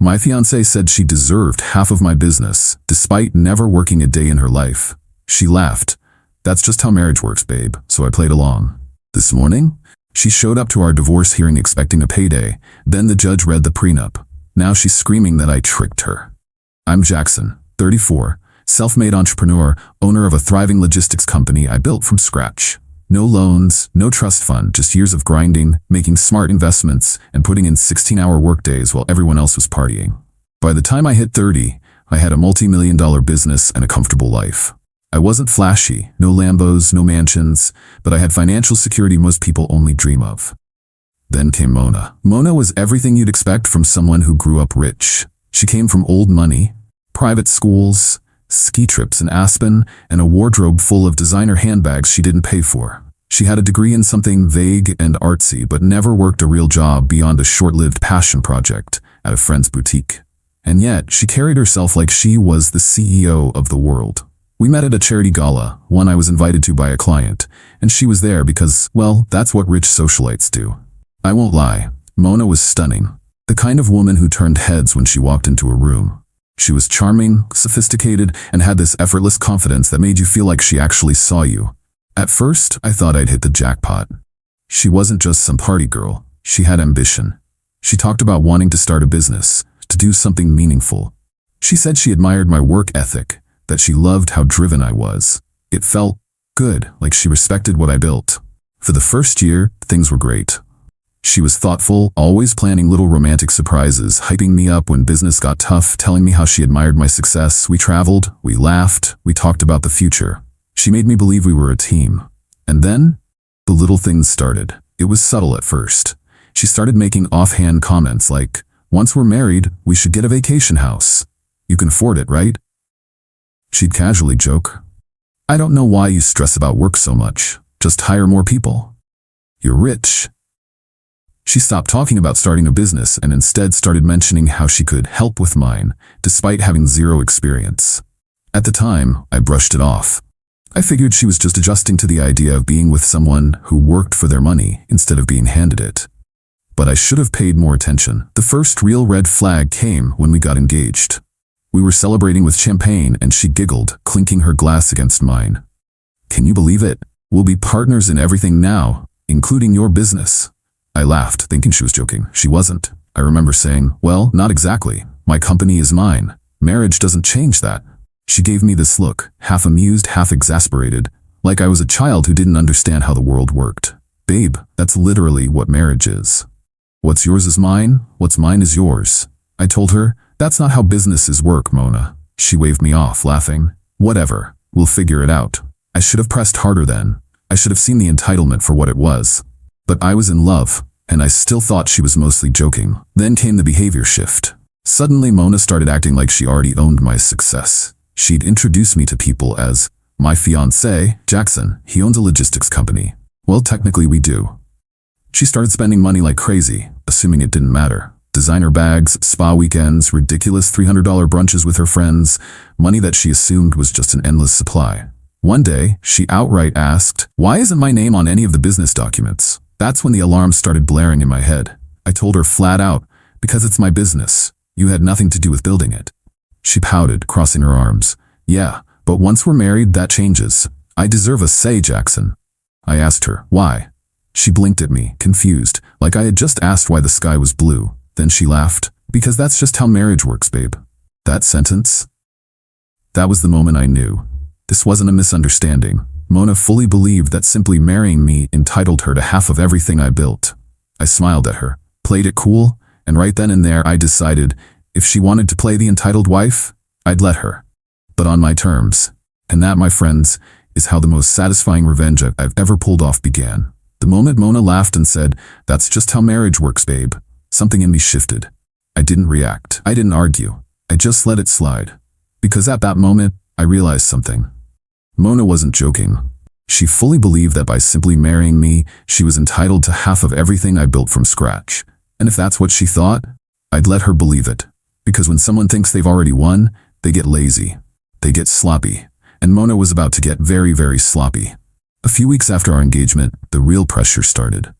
My fiancée said she deserved half of my business, despite never working a day in her life. She laughed. That's just how marriage works, babe, so I played along. This morning, she showed up to our divorce hearing expecting a payday. Then the judge read the prenup. Now she's screaming that I tricked her. I'm Jackson, 34, self-made entrepreneur, owner of a thriving logistics company I built from scratch. No loans, no trust fund, just years of grinding, making smart investments, and putting in 16-hour workdays while everyone else was partying. By the time I hit 30, I had a multi-million-dollar business and a comfortable life. I wasn't flashy, no Lambos, no mansions, but I had financial security most people only dream of. Then came Mona. Mona was everything you'd expect from someone who grew up rich. She came from old money, private schools, ski trips in Aspen, and a wardrobe full of designer handbags she didn't pay for. She had a degree in something vague and artsy, but never worked a real job beyond a short-lived passion project at a friend's boutique. And yet, she carried herself like she was the CEO of the world. We met at a charity gala, one I was invited to by a client, and she was there because, well, that's what rich socialites do. I won't lie, Mona was stunning. The kind of woman who turned heads when she walked into a room. She was charming, sophisticated, and had this effortless confidence that made you feel like she actually saw you. At first, I thought I'd hit the jackpot. She wasn't just some party girl. She had ambition. She talked about wanting to start a business, to do something meaningful. She said she admired my work ethic, that she loved how driven I was. It felt good, like she respected what I built. For the first year, things were great. She was thoughtful, always planning little romantic surprises, hyping me up when business got tough, telling me how she admired my success. We traveled, we laughed, we talked about the future. She made me believe we were a team. And then, the little things started. It was subtle at first. She started making offhand comments like, "Once we're married, we should get a vacation house. You can afford it, right?" She'd casually joke, "I don't know why you stress about work so much. Just hire more people. You're rich." She stopped talking about starting a business and instead started mentioning how she could help with mine, despite having zero experience. At the time, I brushed it off. I figured she was just adjusting to the idea of being with someone who worked for their money instead of being handed it. But I should have paid more attention. The first real red flag came when we got engaged. We were celebrating with champagne and she giggled, clinking her glass against mine. "Can you believe it? We'll be partners in everything now, including your business." I laughed, thinking she was joking. She wasn't. I remember saying, "Well, not exactly. My company is mine. Marriage doesn't change that." She gave me this look, half amused, half exasperated, like I was a child who didn't understand how the world worked. "Babe, that's literally what marriage is. What's yours is mine, what's mine is yours." I told her, "That's not how businesses work, Mona." She waved me off, laughing. "Whatever, we'll figure it out." I should have pressed harder then. I should have seen the entitlement for what it was. But I was in love, and I still thought she was mostly joking. Then came the behavior shift. Suddenly Mona started acting like she already owned my success. She'd introduce me to people as, "My fiancé, Jackson, he owns a logistics company." Well, technically we do. She started spending money like crazy, assuming it didn't matter. Designer bags, spa weekends, ridiculous $300 brunches with her friends, money that she assumed was just an endless supply. One day, she outright asked, "Why isn't my name on any of the business documents?" That's when the alarms started blaring in my head. I told her flat out, "Because it's my business. You had nothing to do with building it." She pouted, crossing her arms. "Yeah, but once we're married, that changes. I deserve a say, Jackson." I asked her, "Why?" She blinked at me, confused, like I had just asked why the sky was blue. Then she laughed, "Because that's just how marriage works, babe." That sentence? That was the moment I knew. This wasn't a misunderstanding. Mona fully believed that simply marrying me entitled her to half of everything I built. I smiled at her, played it cool, and right then and there I decided if she wanted to play the entitled wife, I'd let her. But on my terms. And that, my friends, is how the most satisfying revenge I've ever pulled off began. The moment Mona laughed and said, "That's just how marriage works, babe," something in me shifted. I didn't react. I didn't argue. I just let it slide. Because at that moment, I realized something. Mona wasn't joking. She fully believed that by simply marrying me, she was entitled to half of everything I built from scratch. And if that's what she thought, I'd let her believe it. Because when someone thinks they've already won, they get lazy. They get sloppy. And Mona was about to get very, very sloppy. A few weeks after our engagement, the real pressure started.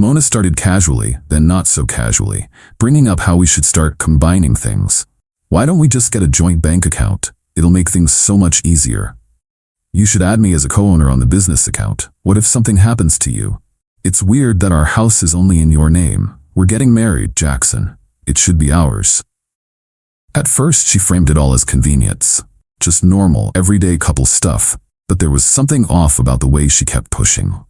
Mona started casually, then not so casually, bringing up how we should start combining things. Why don't we just get a joint bank account? It'll make things so much easier. You should add me as a co-owner on the business account. What if something happens to you? It's weird that our house is only in your name. We're getting married, Jackson. It should be ours. At first, she framed it all as convenience. Just normal, everyday couple stuff. But there was something off about the way she kept pushing.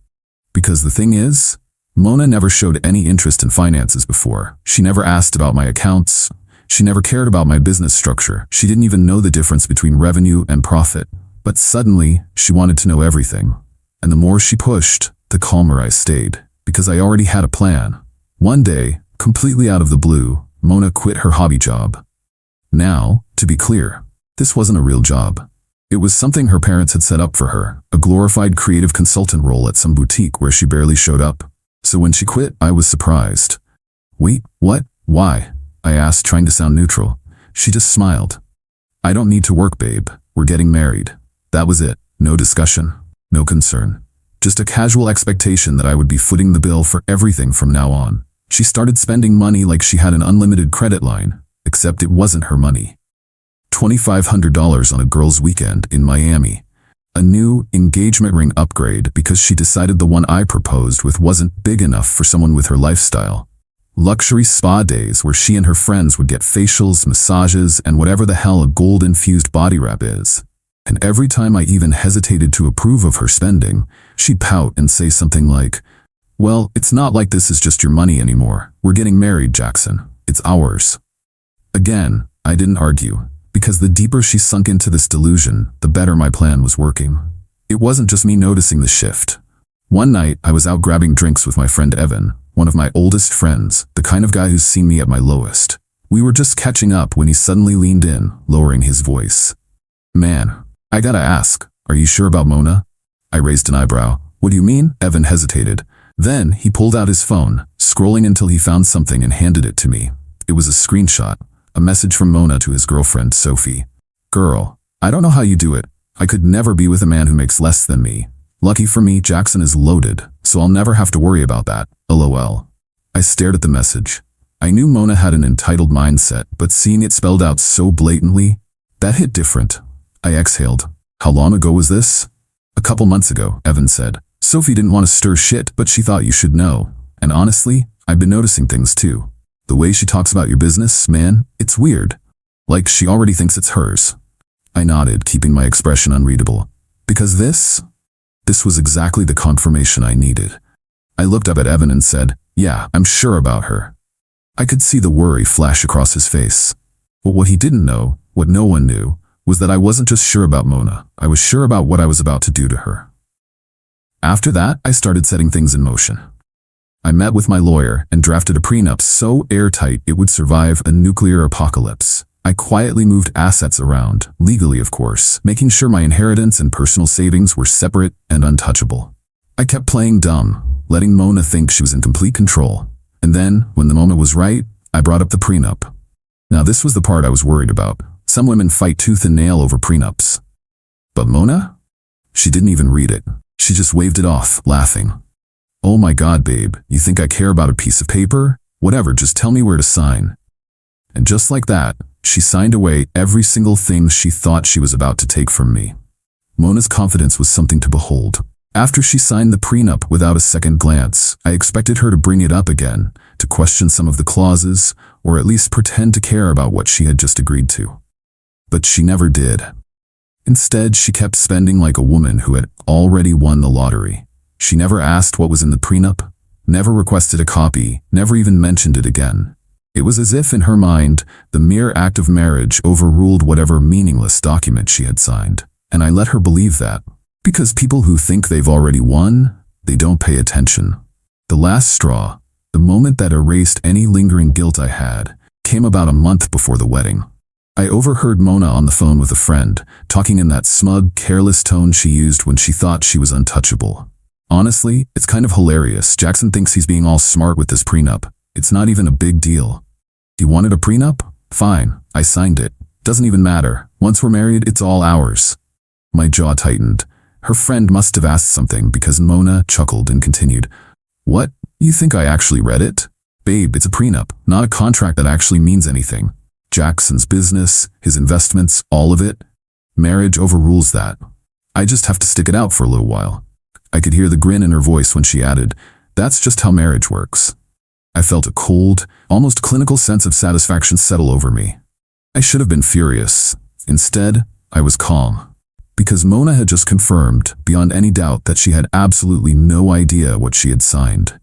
Because the thing is, Mona never showed any interest in finances before. She never asked about my accounts. She never cared about my business structure. She didn't even know the difference between revenue and profit. But suddenly, she wanted to know everything. And the more she pushed, the calmer I stayed, because I already had a plan. One day, completely out of the blue, Mona quit her hobby job. Now, to be clear, this wasn't a real job. It was something her parents had set up for her, a glorified creative consultant role at some boutique where she barely showed up. So when she quit, I was surprised. Wait, what? Why? I asked, trying to sound neutral. She just smiled. I don't need to work, babe. We're getting married. That was it. No discussion. No concern. Just a casual expectation that I would be footing the bill for everything from now on. She started spending money like she had an unlimited credit line, except it wasn't her money. $2,500 on a girls' weekend in Miami. A new engagement ring upgrade because she decided the one I proposed with wasn't big enough for someone with her lifestyle. Luxury spa days where she and her friends would get facials, massages, and whatever the hell a gold-infused body wrap is. And every time I even hesitated to approve of her spending, she'd pout and say something like, "Well, it's not like this is just your money anymore. We're getting married, Jackson. It's ours." Again, I didn't argue, because the deeper she sunk into this delusion, the better my plan was working. It wasn't just me noticing the shift. One night, I was out grabbing drinks with my friend Evan, one of my oldest friends, the kind of guy who's seen me at my lowest. We were just catching up when he suddenly leaned in, lowering his voice. "Man, I gotta ask, are you sure about Mona?" I raised an eyebrow. "What do you mean?" Evan hesitated. Then he pulled out his phone, scrolling until he found something and handed it to me. It was a screenshot, a message from Mona to his girlfriend, Sophie. "Girl, I don't know how you do it. I could never be with a man who makes less than me. Lucky for me, Jackson is loaded, so I'll never have to worry about that. LOL." I stared at the message. I knew Mona had an entitled mindset, but seeing it spelled out so blatantly, that hit different. I exhaled. "How long ago was this?" "A couple months ago," Evan said. "Sophie didn't want to stir shit, but she thought you should know. And honestly, I've been noticing things too. The way she talks about your business, man, it's weird. Like she already thinks it's hers." I nodded, keeping my expression unreadable. Because this was exactly the confirmation I needed. I looked up at Evan and said, "Yeah, I'm sure about her." I could see the worry flash across his face. But what he didn't know, what no one knew, was that I wasn't just sure about Mona. I was sure about what I was about to do to her. After that, I started setting things in motion. I met with my lawyer and drafted a prenup so airtight it would survive a nuclear apocalypse. I quietly moved assets around, legally of course, making sure my inheritance and personal savings were separate and untouchable. I kept playing dumb, letting Mona think she was in complete control. And then, when the moment was right, I brought up the prenup. Now this was the part I was worried about. Some women fight tooth and nail over prenups. But Mona? She didn't even read it. She just waved it off, laughing. "Oh my God, babe, you think I care about a piece of paper? Whatever, just tell me where to sign." And just like that, she signed away every single thing she thought she was about to take from me. Mona's confidence was something to behold. After she signed the prenup without a second glance, I expected her to bring it up again, to question some of the clauses, or at least pretend to care about what she had just agreed to. But she never did. Instead, she kept spending like a woman who had already won the lottery. She never asked what was in the prenup, never requested a copy, never even mentioned it again. It was as if, in her mind, the mere act of marriage overruled whatever meaningless document she had signed. And I let her believe that. Because people who think they've already won, they don't pay attention. The last straw, the moment that erased any lingering guilt I had, came about a month before the wedding. I overheard Mona on the phone with a friend, talking in that smug, careless tone she used when she thought she was untouchable. Honestly, it's kind of hilarious. Jackson thinks he's being all smart with this prenup. It's not even a big deal. He wanted a prenup? Fine, I signed it. Doesn't even matter. Once we're married, it's all ours. My jaw tightened. Her friend must have asked something because Mona chuckled and continued. What? You think I actually read it? Babe, it's a prenup, not a contract that actually means anything. Jackson's business, his investments, all of it. Marriage overrules that. I just have to stick it out for a little while. I could hear the grin in her voice when she added, "That's just how marriage works." I felt a cold, almost clinical sense of satisfaction settle over me. I should have been furious. Instead, I was calm. Because Mona had just confirmed, beyond any doubt, that she had absolutely no idea what she had signed.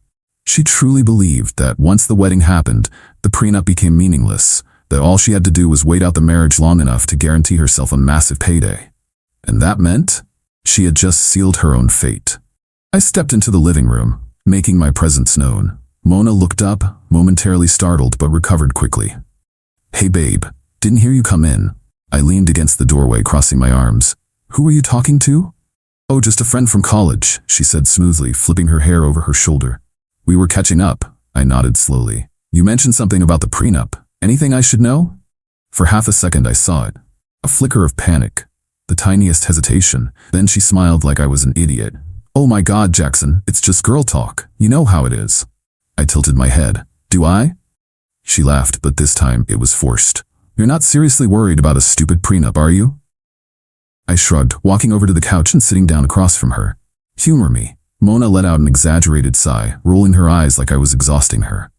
She truly believed that once the wedding happened, the prenup became meaningless, that all she had to do was wait out the marriage long enough to guarantee herself a massive payday. And that meant she had just sealed her own fate. I stepped into the living room, making my presence known. Mona looked up, momentarily startled but recovered quickly. "Hey babe, didn't hear you come in." I leaned against the doorway, crossing my arms. "Who were you talking to?" "Oh, just a friend from college," she said smoothly, flipping her hair over her shoulder. "We were catching up," I nodded slowly. "You mentioned something about the prenup. Anything I should know?" For half a second I saw it. A flicker of panic. The tiniest hesitation. Then she smiled like I was an idiot. "Oh my God, Jackson, it's just girl talk. You know how it is." I tilted my head. "Do I?" She laughed, but this time it was forced. "You're not seriously worried about a stupid prenup, are you?" I shrugged, walking over to the couch and sitting down across from her. "Humor me." Mona let out an exaggerated sigh, rolling her eyes like I was exhausting her.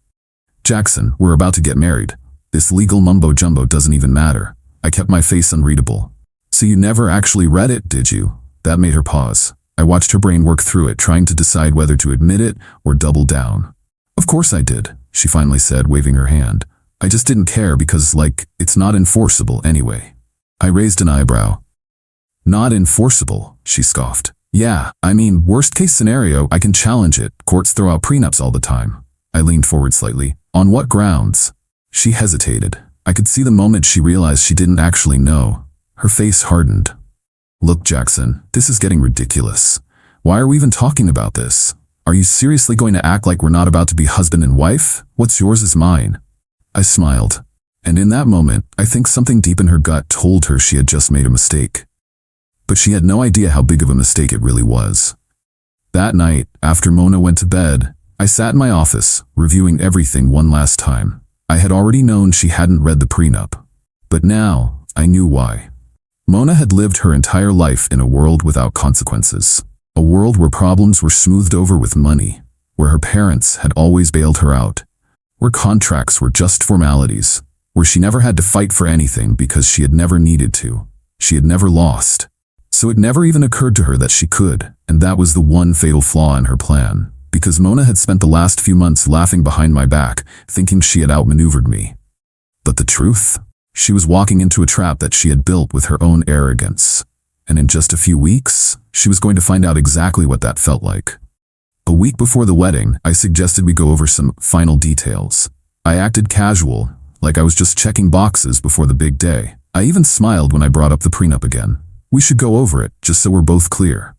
"Jackson, we're about to get married. This legal mumbo-jumbo doesn't even matter." I kept my face unreadable. "So you never actually read it, did you?" That made her pause. I watched her brain work through it, trying to decide whether to admit it or double down. "Of course I did," she finally said, waving her hand. "I just didn't care because, it's not enforceable anyway." I raised an eyebrow. "Not enforceable," she scoffed. "Yeah, I mean, worst case scenario, I can challenge it. Courts throw out prenups all the time." I leaned forward slightly. "On what grounds?" She hesitated. I could see the moment she realized she didn't actually know. Her face hardened. "Look, Jackson, this is getting ridiculous. Why are we even talking about this? Are you seriously going to act like we're not about to be husband and wife? What's yours is mine." I smiled. And in that moment, I think something deep in her gut told her she had just made a mistake. But she had no idea how big of a mistake it really was. That night, after Mona went to bed, I sat in my office, reviewing everything one last time. I had already known she hadn't read the prenup. But now, I knew why. Mona had lived her entire life in a world without consequences. A world where problems were smoothed over with money, where her parents had always bailed her out, where contracts were just formalities, where she never had to fight for anything because she had never needed to. She had never lost. So it never even occurred to her that she could, and that was the one fatal flaw in her plan. Because Mona had spent the last few months laughing behind my back, thinking she had outmaneuvered me. But the truth? She was walking into a trap that she had built with her own arrogance. And in just a few weeks, she was going to find out exactly what that felt like. A week before the wedding, I suggested we go over some final details. I acted casual, like I was just checking boxes before the big day. I even smiled when I brought up the prenup again. "We should go over it, just so we're both clear."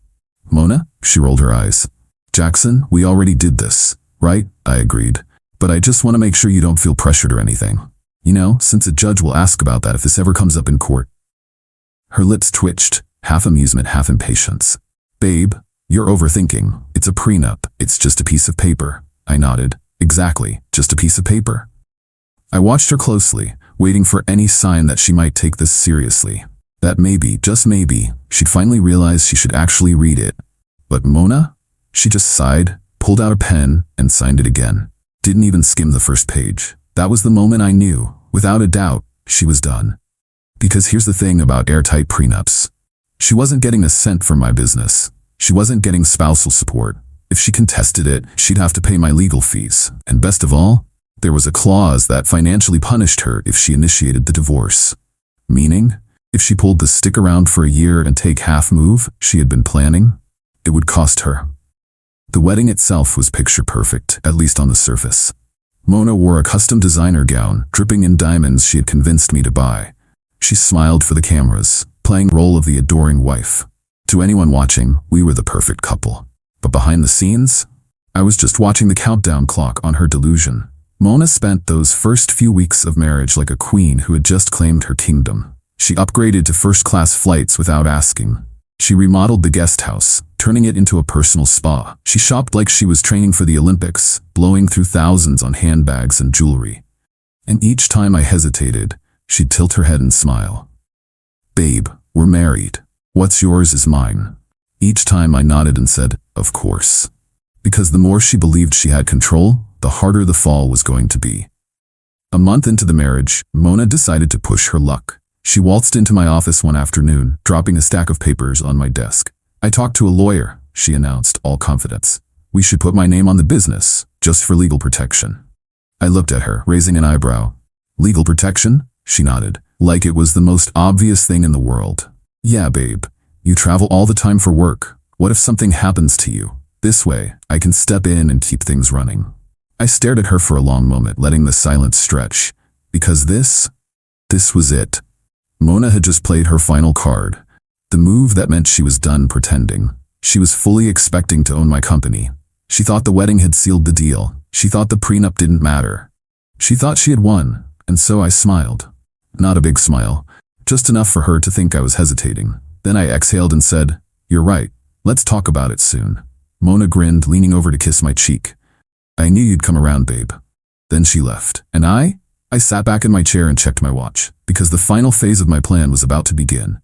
"Mona?" She rolled her eyes. "Jackson, we already did this, right?" I agreed. "But I just want to make sure you don't feel pressured or anything. You know, since a judge will ask about that if this ever comes up in court." Her lips twitched, half amusement, half impatience. "Babe, you're overthinking. It's a prenup. It's just a piece of paper." I nodded. "Exactly, just a piece of paper." I watched her closely, waiting for any sign that she might take this seriously. That maybe, just maybe, she'd finally realize she should actually read it. But Mona? She just sighed, pulled out a pen, and signed it again. Didn't even skim the first page. That was the moment I knew, without a doubt, she was done. Because here's the thing about airtight prenups. She wasn't getting a cent from my business. She wasn't getting spousal support. If she contested it, she'd have to pay my legal fees. And best of all, there was a clause that financially punished her if she initiated the divorce. Meaning, if she pulled the stick around for a year and take half move she had been planning, it would cost her. The wedding itself was picture perfect, at least on the surface. Mona wore a custom designer gown, dripping in diamonds she had convinced me to buy. She smiled for the cameras, playing the role of the adoring wife. To anyone watching, we were the perfect couple. But behind the scenes, I was just watching the countdown clock on her delusion. Mona spent those first few weeks of marriage like a queen who had just claimed her kingdom. She upgraded to first-class flights without asking. She remodeled the guest house, turning it into a personal spa. She shopped like she was training for the Olympics, blowing through thousands on handbags and jewelry. And each time I hesitated, she'd tilt her head and smile. "Babe, we're married. What's yours is mine." Each time I nodded and said, "Of course." Because the more she believed she had control, the harder the fall was going to be. A month into the marriage, Mona decided to push her luck. She waltzed into my office one afternoon, dropping a stack of papers on my desk. "I talked to a lawyer," she announced, all confidence. "We should put my name on the business, just for legal protection." I looked at her, raising an eyebrow. "Legal protection?" She nodded, like it was the most obvious thing in the world. "Yeah, babe. You travel all the time for work. What if something happens to you? This way, I can step in and keep things running." I stared at her for a long moment, letting the silence stretch. Because this was it. Mona had just played her final card. The move that meant she was done pretending. She was fully expecting to own my company. She thought the wedding had sealed the deal. She thought the prenup didn't matter. She thought she had won, and so I smiled. Not a big smile, just enough for her to think I was hesitating. Then I exhaled and said, "You're right. Let's talk about it soon." Mona grinned, leaning over to kiss my cheek. "I knew you'd come around, babe." Then she left, and I sat back in my chair and checked my watch, because the final phase of my plan was about to begin.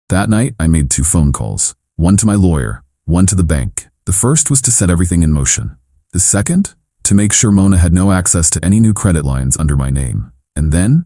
That night, I made 2 phone calls, one to my lawyer, one to the bank. The first was to set everything in motion. The second, to make sure Mona had no access to any new credit lines under my name. And then,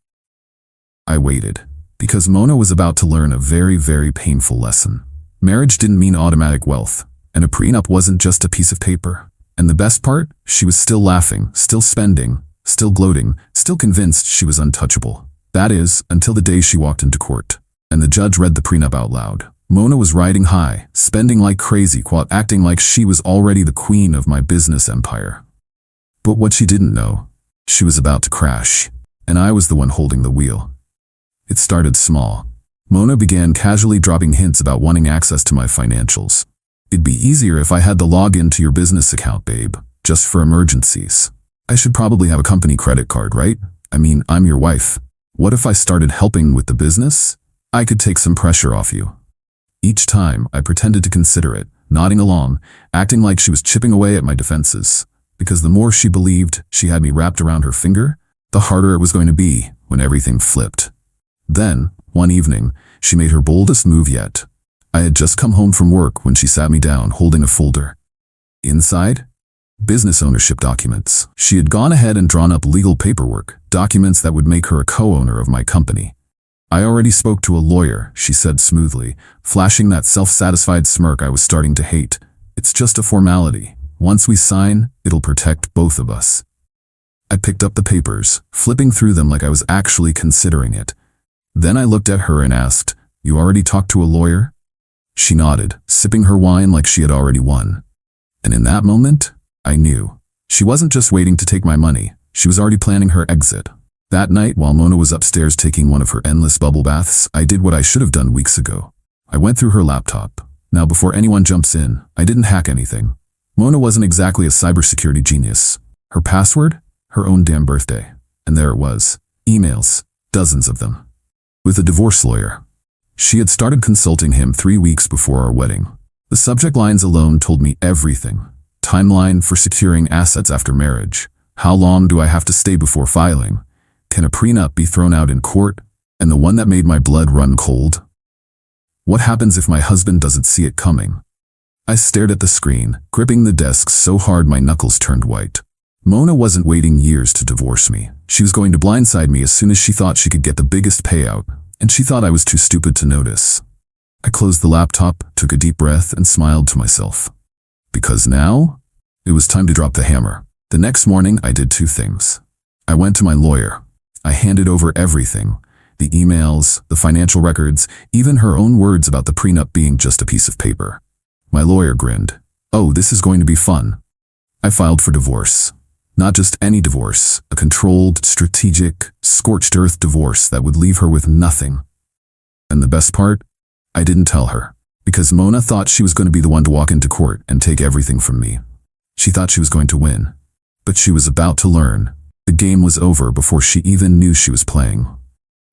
I waited, because Mona was about to learn a very, very painful lesson. Marriage didn't mean automatic wealth, and a prenup wasn't just a piece of paper. And the best part, she was still laughing, still spending, still gloating, still convinced she was untouchable. That is, until the day she walked into court, and the judge read the prenup out loud. Mona was riding high, spending like crazy while acting like she was already the queen of my business empire. But what she didn't know, she was about to crash, and I was the one holding the wheel. It started small. Mona began casually dropping hints about wanting access to my financials. "It'd be easier if I had the login to your business account, babe, just for emergencies. I should probably have a company credit card, right? I mean, I'm your wife. What if I started helping with the business? I could take some pressure off you." Each time, I pretended to consider it, nodding along, acting like she was chipping away at my defenses. Because the more she believed she had me wrapped around her finger, the harder it was going to be when everything flipped. Then, one evening, she made her boldest move yet. I had just come home from work when she sat me down holding a folder. Inside, business ownership documents. She had gone ahead and drawn up legal paperwork, documents that would make her a co-owner of my company. "I already spoke to a lawyer," she said smoothly, flashing that self-satisfied smirk I was starting to hate. "It's just a formality. Once we sign, it'll protect both of us." I picked up the papers, flipping through them like I was actually considering it. Then I looked at her and asked, "You already talked to a lawyer?" She nodded, sipping her wine like she had already won. And in that moment, I knew. She wasn't just waiting to take my money, she was already planning her exit. That night, while Mona was upstairs taking one of her endless bubble baths, I did what I should have done weeks ago. I went through her laptop. Now, before anyone jumps in, I didn't hack anything. Mona wasn't exactly a cybersecurity genius. Her password? Her own damn birthday. And there it was. Emails. Dozens of them. With a divorce lawyer. She had started consulting him 3 weeks before our wedding. The subject lines alone told me everything. Timeline for securing assets after marriage. How long do I have to stay before filing? Can a prenup be thrown out in court? And the one that made my blood run cold? What happens if my husband doesn't see it coming? I stared at the screen, gripping the desk so hard my knuckles turned white. Mona wasn't waiting years to divorce me. She was going to blindside me as soon as she thought she could get the biggest payout, and she thought I was too stupid to notice. I closed the laptop, took a deep breath, and smiled to myself. Because now, it was time to drop the hammer. The next morning, I did 2 things. I went to my lawyer. I handed over everything. The emails, the financial records, even her own words about the prenup being just a piece of paper. My lawyer grinned. "Oh, this is going to be fun." I filed for divorce. Not just any divorce, a controlled, strategic, scorched earth divorce that would leave her with nothing. And the best part? I didn't tell her. Because Mona thought she was going to be the one to walk into court and take everything from me. She thought she was going to win. But she was about to learn. The game was over before she even knew she was playing.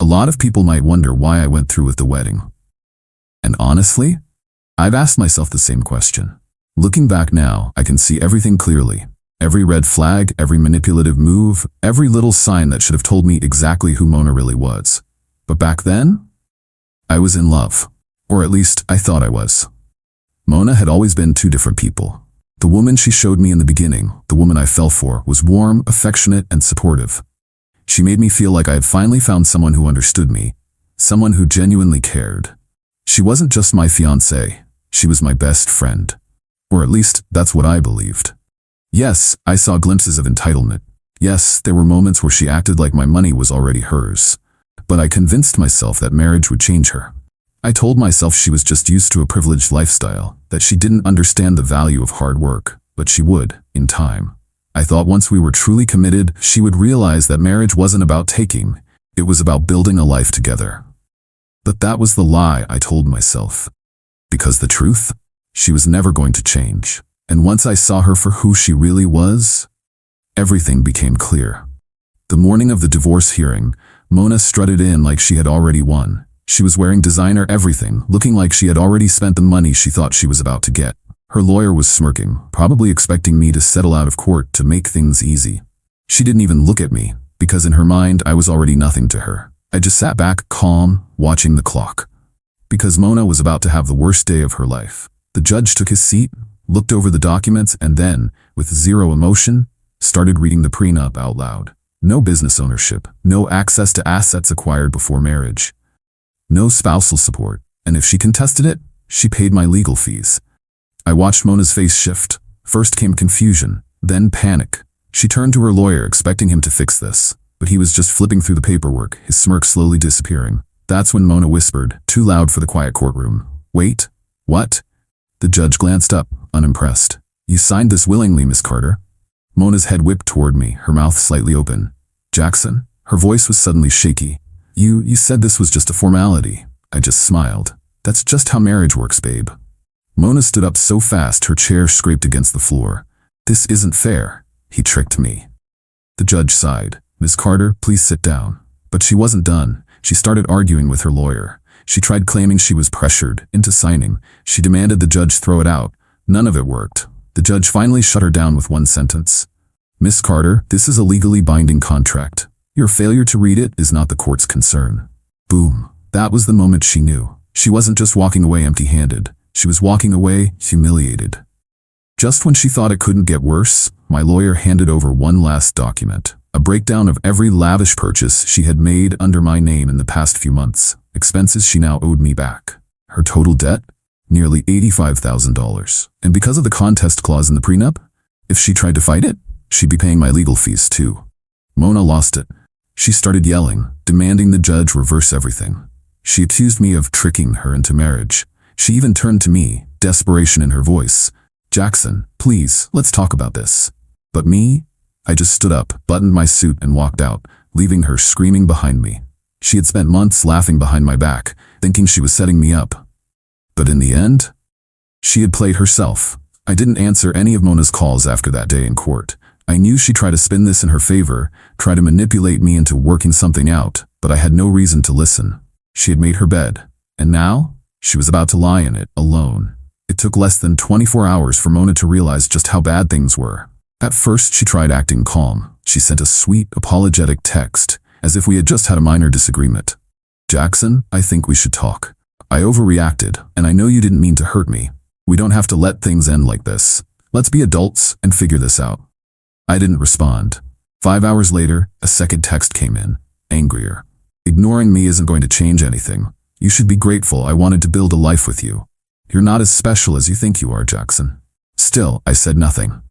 A lot of people might wonder why I went through with the wedding. And honestly, I've asked myself the same question. Looking back now, I can see everything clearly. Every red flag, every manipulative move, every little sign that should have told me exactly who Mona really was. But back then, I was in love. Or at least, I thought I was. Mona had always been two different people. The woman she showed me in the beginning, the woman I fell for, was warm, affectionate, and supportive. She made me feel like I had finally found someone who understood me, someone who genuinely cared. She wasn't just my fiancée, she was my best friend. Or at least, that's what I believed. Yes, I saw glimpses of entitlement. Yes, there were moments where she acted like my money was already hers. But I convinced myself that marriage would change her. I told myself she was just used to a privileged lifestyle, that she didn't understand the value of hard work, but she would, in time. I thought once we were truly committed, she would realize that marriage wasn't about taking, it was about building a life together. But that was the lie I told myself. Because the truth? She was never going to change. And once I saw her for who she really was, everything became clear. The morning of the divorce hearing, Mona strutted in like she had already won. She was wearing designer everything, looking like she had already spent the money she thought she was about to get. Her lawyer was smirking, probably expecting me to settle out of court to make things easy. She didn't even look at me, because in her mind I was already nothing to her. I just sat back, calm, watching the clock. Because Mona was about to have the worst day of her life. The judge took his seat, looked over the documents, and then, with zero emotion, started reading the prenup out loud. No business ownership, no access to assets acquired before marriage. No spousal support, and if she contested it, she paid my legal fees. I watched Mona's face shift. First came confusion, then panic. She turned to her lawyer expecting him to fix this, but he was just flipping through the paperwork, his smirk slowly disappearing. That's when Mona whispered, too loud for the quiet courtroom. "Wait, what?" The judge glanced up, unimpressed. "You signed this willingly, Miss Carter." Mona's head whipped toward me, her mouth slightly open. "Jackson?" Her voice was suddenly shaky. You said this was just a formality." I just smiled. "That's just how marriage works, babe." Mona stood up so fast her chair scraped against the floor. "This isn't fair. He tricked me." The judge sighed. "Miss Carter, please sit down." But she wasn't done. She started arguing with her lawyer. She tried claiming she was pressured into signing. She demanded the judge throw it out. None of it worked. The judge finally shut her down with one sentence. "Miss Carter, this is a legally binding contract. Your failure to read it is not the court's concern." Boom. That was the moment she knew. She wasn't just walking away empty-handed. She was walking away humiliated. Just when she thought it couldn't get worse, my lawyer handed over one last document. A breakdown of every lavish purchase she had made under my name in the past few months. Expenses she now owed me back. Her total debt? Nearly $85,000. And because of the contest clause in the prenup, if she tried to fight it, she'd be paying my legal fees too. Mona lost it. She started yelling, demanding the judge reverse everything. She accused me of tricking her into marriage. She even turned to me, desperation in her voice. "Jackson, please, let's talk about this." But me? I just stood up, buttoned my suit, and walked out, leaving her screaming behind me. She had spent months laughing behind my back, thinking she was setting me up. But in the end, she had played herself. I didn't answer any of Mona's calls after that day in court. I knew she'd try to spin this in her favor, try to manipulate me into working something out, but I had no reason to listen. She had made her bed, and now she was about to lie in it, alone. It took less than 24 hours for Mona to realize just how bad things were. At first, she tried acting calm. She sent a sweet, apologetic text, as if we had just had a minor disagreement. "Jackson, I think we should talk. I overreacted, and I know you didn't mean to hurt me. We don't have to let things end like this. Let's be adults and figure this out." I didn't respond. 5 hours later, a second text came in, angrier. "Ignoring me isn't going to change anything. You should be grateful I wanted to build a life with you. You're not as special as you think you are, Jackson." Still, I said nothing.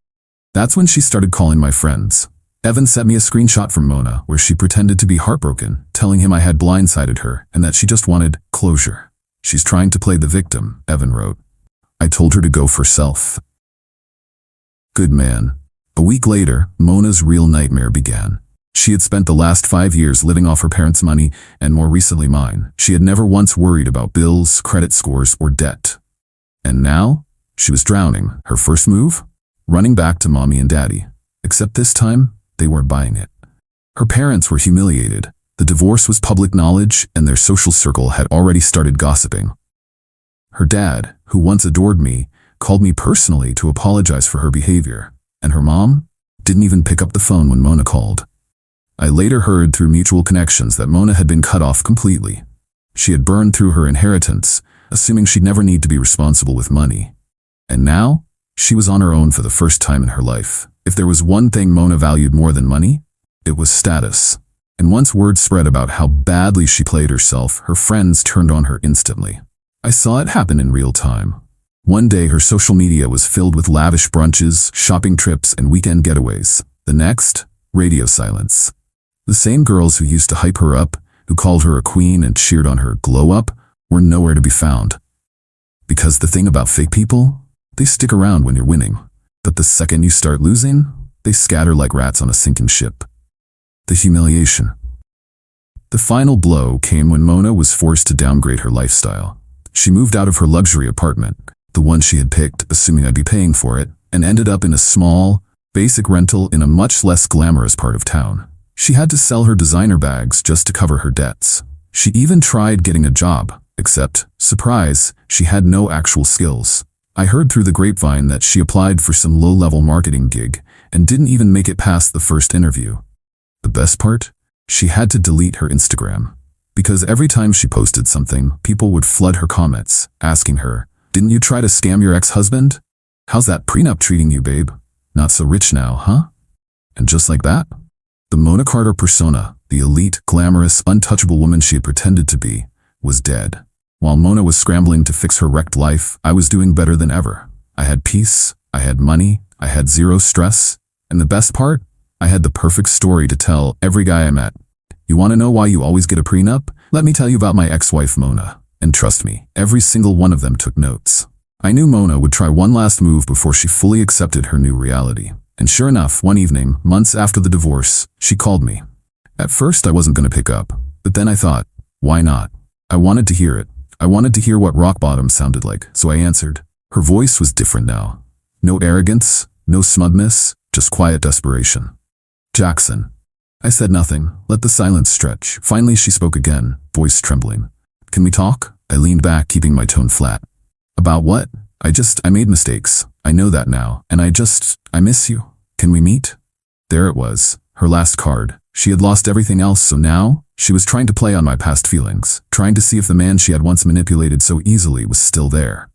That's when she started calling my friends. Evan sent me a screenshot from Mona where she pretended to be heartbroken, telling him I had blindsided her and that she just wanted closure. "She's trying to play the victim," Evan wrote. "I told her to go for self." Good man. A week later, Mona's real nightmare began. She had spent the last 5 years living off her parents' money, and more recently mine. She had never once worried about bills, credit scores, or debt. And now, she was drowning. Her first move? Running back to mommy and daddy. Except this time, they weren't buying it. Her parents were humiliated. The divorce was public knowledge, and their social circle had already started gossiping. Her dad, who once adored me, called me personally to apologize for her behavior, and her mom didn't even pick up the phone when Mona called. I later heard through mutual connections that Mona had been cut off completely. She had burned through her inheritance, assuming she'd never need to be responsible with money. And now, she was on her own for the first time in her life. If there was one thing Mona valued more than money, it was status. And once word spread about how badly she played herself, her friends turned on her instantly. I saw it happen in real time. One day her social media was filled with lavish brunches, shopping trips, and weekend getaways. The next, radio silence. The same girls who used to hype her up, who called her a queen and cheered on her glow up, were nowhere to be found. Because the thing about fake people, they stick around when you're winning. But the second you start losing, they scatter like rats on a sinking ship. The humiliation. The final blow came when Mona was forced to downgrade her lifestyle. She moved out of her luxury apartment, the one she had picked, assuming I'd be paying for it, and ended up in a small, basic rental in a much less glamorous part of town. She had to sell her designer bags just to cover her debts. She even tried getting a job, except, surprise, she had no actual skills. I heard through the grapevine that she applied for some low-level marketing gig and didn't even make it past the first interview. The best part? She had to delete her Instagram. Because every time she posted something, people would flood her comments, asking her, "Didn't you try to scam your ex-husband? How's that prenup treating you, babe? Not so rich now, huh?" And just like that, the Mona Carter persona, the elite, glamorous, untouchable woman she had pretended to be, was dead. While Mona was scrambling to fix her wrecked life, I was doing better than ever. I had peace, I had money, I had zero stress, and the best part? I had the perfect story to tell every guy I met. You want to know why you always get a prenup? Let me tell you about my ex-wife Mona. And trust me, every single one of them took notes. I knew Mona would try one last move before she fully accepted her new reality. And sure enough, one evening, months after the divorce, she called me. At first I wasn't going to pick up, but then I thought, why not? I wanted to hear it. I wanted to hear what rock bottom sounded like, so I answered. Her voice was different now. No arrogance, no smugness, just quiet desperation. "Jackson." I said nothing, let the silence stretch. Finally she spoke again, voice trembling. "Can we talk?" I leaned back, keeping my tone flat. "About what?" I made mistakes. I know that now, and I miss you. Can we meet?" There it was, her last card. She had lost everything else, so now she was trying to play on my past feelings, trying to see if the man she had once manipulated so easily was still there.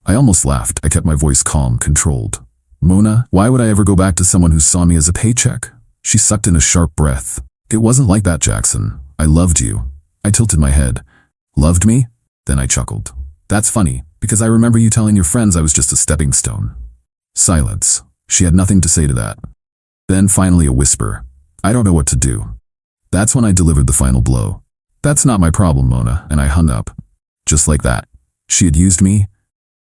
I almost laughed. I kept my voice calm, controlled. "Mona, why would I ever go back to someone who saw me as a paycheck?" She sucked in a sharp breath. "It wasn't like that, Jackson. I loved you." I tilted my head. "Loved me?" Then I chuckled. "That's funny, because I remember you telling your friends I was just a stepping stone." Silence. She had nothing to say to that. Then finally a whisper. "I don't know what to do." That's when I delivered the final blow. "That's not my problem, Mona," and I hung up. Just like that. She had used me,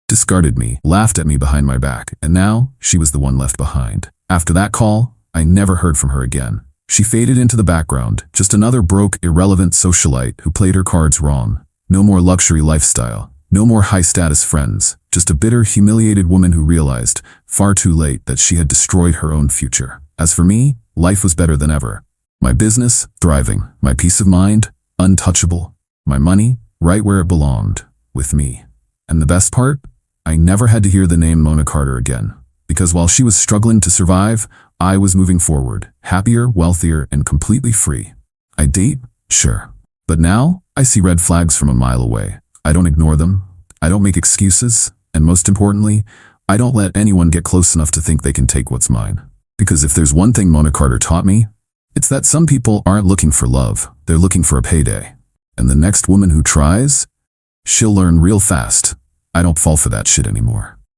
discarded me, laughed at me behind my back, and now she was the one left behind. After that call, I never heard from her again. She faded into the background, just another broke, irrelevant socialite who played her cards wrong. No more luxury lifestyle, no more high-status friends, just a bitter, humiliated woman who realized, far too late, that she had destroyed her own future. As for me, life was better than ever. My business, thriving. My peace of mind, untouchable. My money, right where it belonged, with me. And the best part? I never had to hear the name Mona Carter again. Because while she was struggling to survive, I was moving forward, happier, wealthier, and completely free. I date? Sure. But now, I see red flags from a mile away. I don't ignore them. I don't make excuses. And most importantly, I don't let anyone get close enough to think they can take what's mine. Because if there's one thing Mona Carter taught me, it's that some people aren't looking for love. They're looking for a payday. And the next woman who tries, she'll learn real fast. I don't fall for that shit anymore.